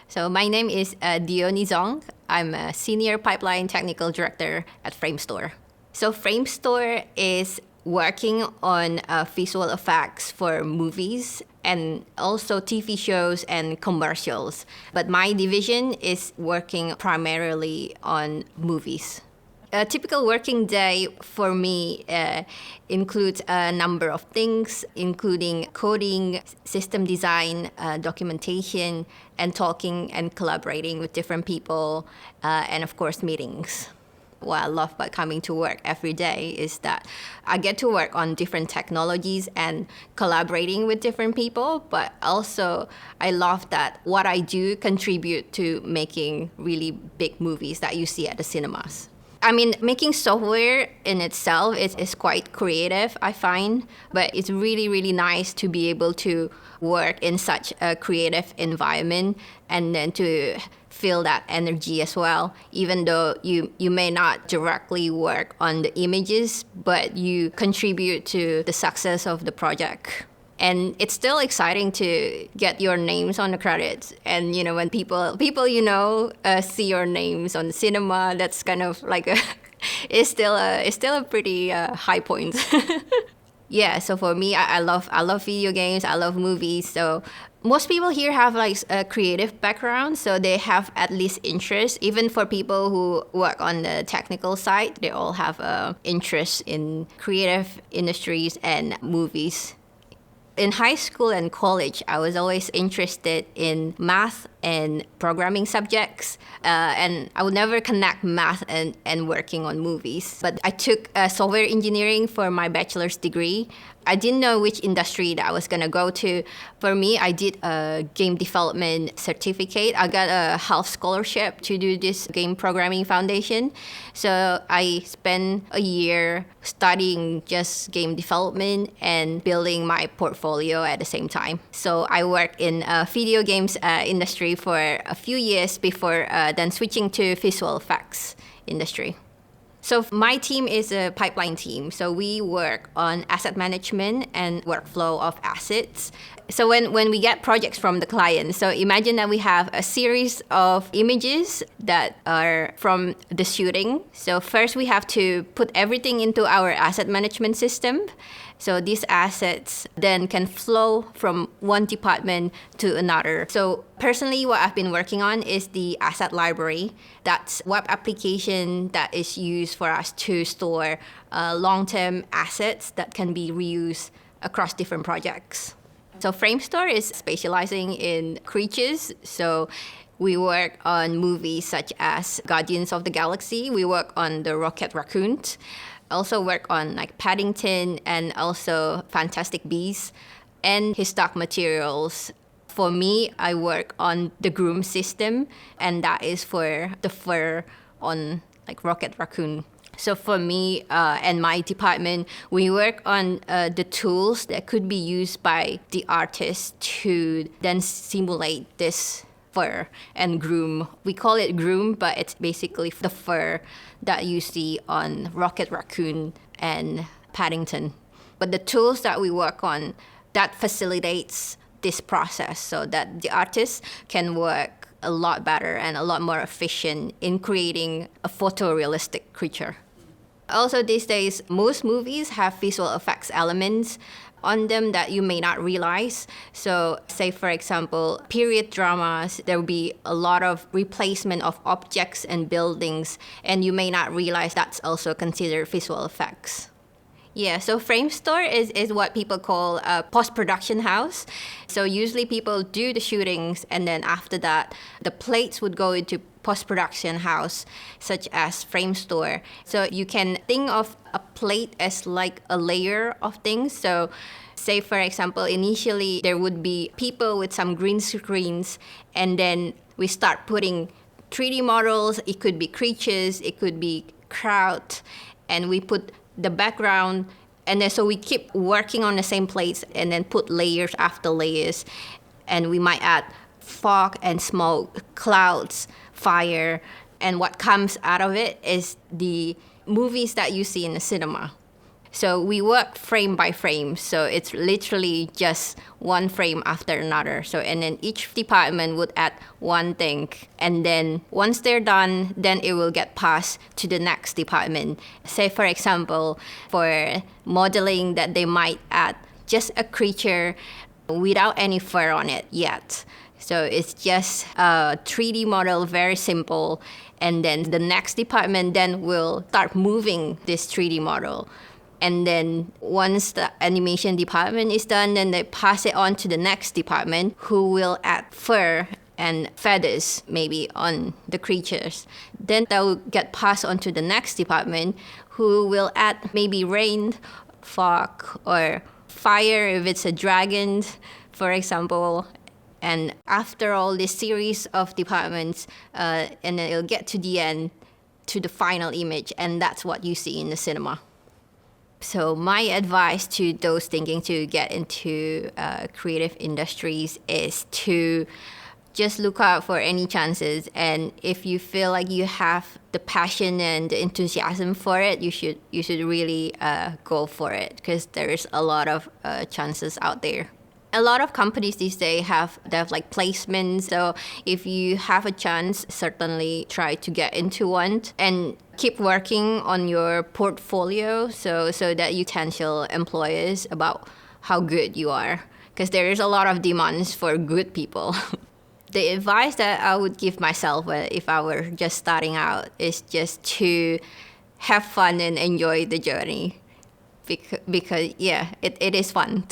So my name is Dioni Zhong. I'm a Senior Pipeline Technical Director at Framestore. So Framestore is working on visual effects for movies and also TV shows and commercials. But my division is working primarily on movies. A typical working day for me includes a number of things, including coding, system design, documentation, and talking and collaborating with different people, and of course, meetings. What I love about coming to work every day is that I get to work on different technologies and collaborating with different people, but also I love that what I do contribute to making really big movies that you see at the cinemas. I mean, making software in itself is quite creative, I find, but it's really, really nice to be able to work in such a creative environment and then to feel that energy as well, even though you may not directly work on the images, but you contribute to the success of the project. And it's still exciting to get your names on the credits. And, when people see your names on the cinema, that's kind of like it's still a pretty high point. Yeah, so for me, I love video games. I love movies. So most people here have like a creative background, so they have at least interest. Even for people who work on the technical side, they all have interest in creative industries and movies. In high school and college, I was always interested in math and programming subjects, and I would never connect math and working on movies. But I took software engineering for my bachelor's degree. I didn't know which industry that I was going to go to. For me, I did a game development certificate. I got a half scholarship to do this game programming foundation. So I spent a year studying just game development and building my portfolio at the same time. So I worked in video games industry for a few years before then switching to visual effects industry. So my team is a pipeline team. So we work on asset management and workflow of assets. So when we get projects from the client, so imagine that we have a series of images that are from the shooting. So first we have to put everything into our asset management system. So these assets then can flow from one department to another. So personally, what I've been working on is the asset library. That's web application that is used for us to store long-term assets that can be reused across different projects. So Framestore is specializing in creatures. So we work on movies such as Guardians of the Galaxy. We work on the Rocket Raccoon. Also work on like Paddington and also Fantastic Beasts and his stock materials. For me, I work on the groom system, and that is for the fur on like Rocket Raccoon. So for me and my department, we work on the tools that could be used by the artist to then simulate this fur and groom. We call it groom, but it's basically the fur that you see on Rocket Raccoon and Paddington. But the tools that we work on, that facilitates this process so that the artist can work a lot better and a lot more efficient in creating a photorealistic creature. Also these days, most movies have visual effects elements on them that you may not realize. So say, for example, period dramas, there will be a lot of replacement of objects and buildings, and you may not realize that's also considered visual effects. Yeah, so Framestore is what people call a post-production house. So usually people do the shootings, and then after that, the plates would go into post-production house, such as Framestore. So you can think of a plate as like a layer of things. So say, for example, initially there would be people with some green screens, and then we start putting 3D models. It could be creatures, it could be crowd, and we put the background, and then so we keep working on the same plates and then put layers after layers, and we might add fog and smoke, clouds, fire, and what comes out of it is the movies that you see in the cinema. So we work frame by frame. So it's literally just one frame after another. So, and then each department would add one thing. And then once they're done, then it will get passed to the next department. Say, for example, for modeling that they might add just a creature without any fur on it yet. So it's just a 3D model, very simple. And then the next department then will start moving this 3D model. And then once the animation department is done, then they pass it on to the next department who will add fur and feathers maybe on the creatures. Then that will get passed on to the next department who will add maybe rain, fog, or fire if it's a dragon, for example. And after all this series of departments, and then it'll get to the end, to the final image, and that's what you see in the cinema. So my advice to those thinking to get into creative industries is to just look out for any chances. And if you feel like you have the passion and the enthusiasm for it, you should really go for it, because there is a lot of chances out there. A lot of companies these days have like placements. So if you have a chance, certainly try to get into one and keep working on your portfolio so that you can tell employers about how good you are, because there is a lot of demands for good people. The advice that I would give myself if I were just starting out is just to have fun and enjoy the journey, because yeah, it is fun.